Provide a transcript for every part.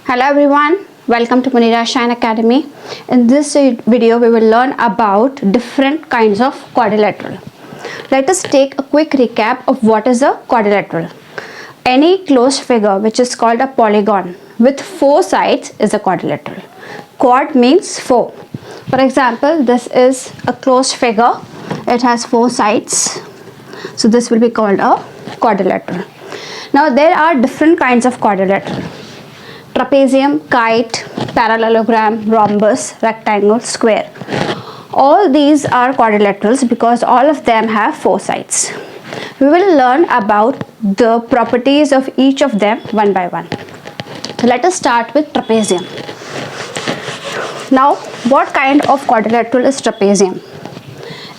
Hello everyone, welcome to Munira Shine Academy. In this video we will learn about different kinds of quadrilateral. Let us take a quick recap of what is a quadrilateral. Any closed figure which is called a polygon with four sides is a quadrilateral. Quad means four. For example, this is a closed figure. It has four sides. So this will be called a quadrilateral. Now there are different kinds of quadrilateral. Trapezium, kite, parallelogram, rhombus, rectangle, square. All these are quadrilaterals because all of them have four sides. We will learn about the properties of each of them one by one. So let us start with trapezium. Now, what kind of quadrilateral is trapezium?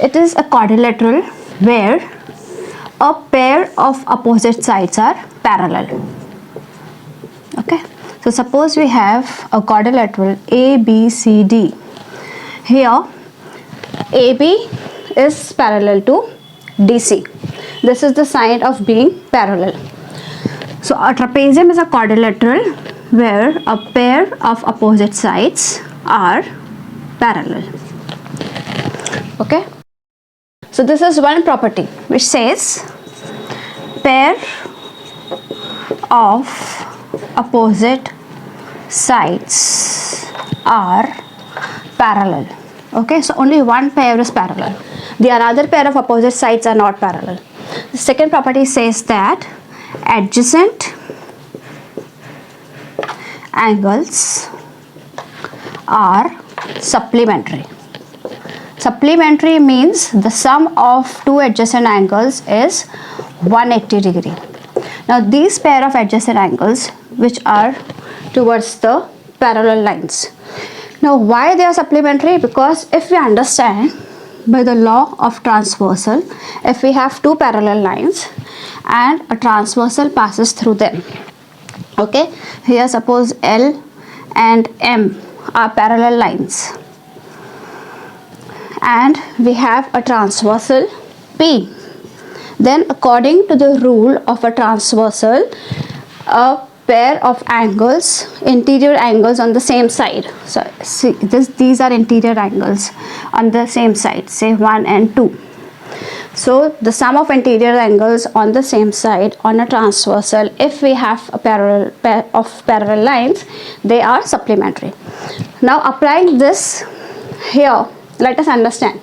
It is a quadrilateral where a pair of opposite sides are parallel. Okay. So suppose we have a quadrilateral ABCD. Here AB is parallel to DC. This is the sign of being parallel. So a trapezium is a quadrilateral where a pair of opposite sides are parallel. Okay. So this is one property which says pair of opposite sides are parallel. Okay, so only one pair is parallel. The another pair of opposite sides are not parallel. The second property says that adjacent angles are supplementary. Supplementary means the sum of two adjacent angles is 180 degree. Now these pair of adjacent angles which are towards the parallel lines. Now why they are supplementary? Because if we understand by the law of transversal, if we have two parallel lines and a transversal passes through them. Okay, here suppose L and M are parallel lines and we have a transversal P. Then according to the rule of a transversal, a pair of angles, interior angles on the same side. So see, these are interior angles on the same side, say 1 and 2. So the sum of interior angles on the same side on a transversal, if we have a pair of parallel lines, they are supplementary. Now applying this here, let us understand.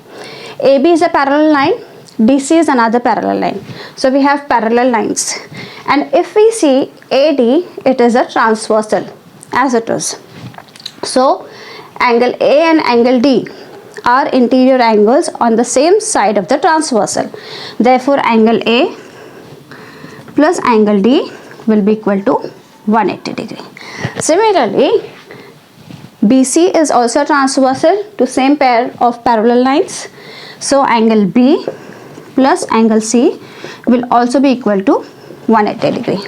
AB is a parallel line. DC is another parallel line. So we have parallel lines. And if we see AD, it is a transversal as it is. So angle A and angle D are interior angles on the same side of the transversal. Therefore angle A plus angle D will be equal to 180 degree. Similarly, BC is also transversal to same pair of parallel lines. So angle B plus angle C will also be equal to 180 degree.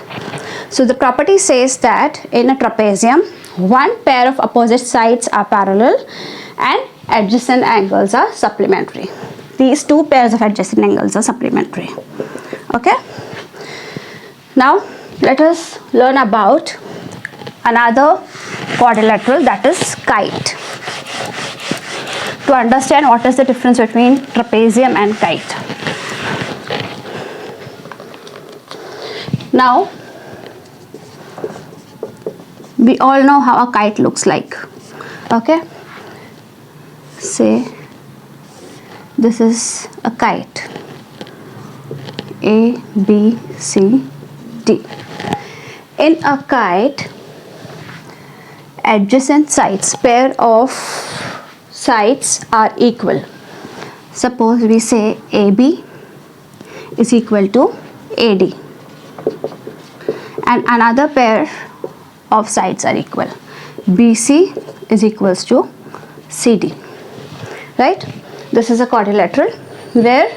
So the property says that in a trapezium, one pair of opposite sides are parallel and adjacent angles are supplementary. These two pairs of adjacent angles are supplementary. Okay. Now let us learn about another quadrilateral, that is kite. To understand what is the difference between trapezium and kite. Now, we all know how a kite looks like. Okay. Say this is a kite. A, B, C, D. In a kite, adjacent sides, pair of sides are equal. Suppose we say AB is equal to AD and another pair of sides are equal. BC is equals to CD. Right? This is a quadrilateral where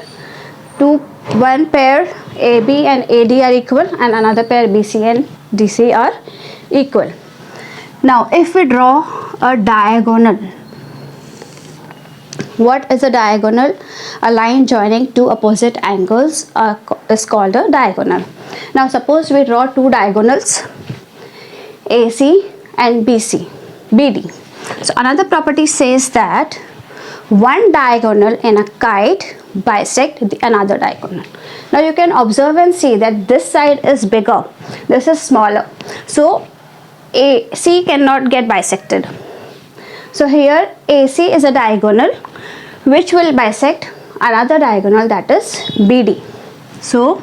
one pair AB and AD are equal and another pair BC and DC are equal. Now if we draw a diagonal, what is a diagonal? A line joining two opposite angles is called a diagonal. Now suppose we draw two diagonals AC and BD. So another property says that one diagonal in a kite bisect the another diagonal. Now you can observe and see that this side is bigger, this is smaller, so AC cannot get bisected. So here AC is a diagonal which will bisect another diagonal, that is BD. So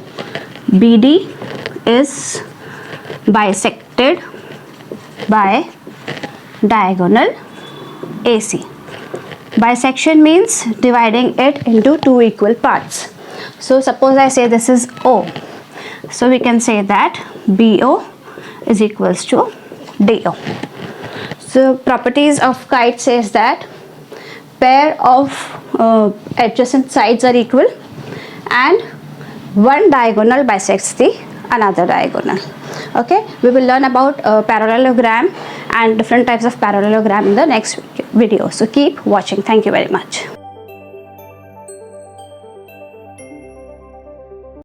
BD is bisected by diagonal AC. Bisection means dividing it into two equal parts. So suppose I say this is O. So we can say that BO is equals to DO. So properties of kite says that pair of adjacent sides are equal and one diagonal bisects the another diagonal. Okay, we will learn about parallelogram and different types of parallelogram in the next video. So keep watching. Thank you very much.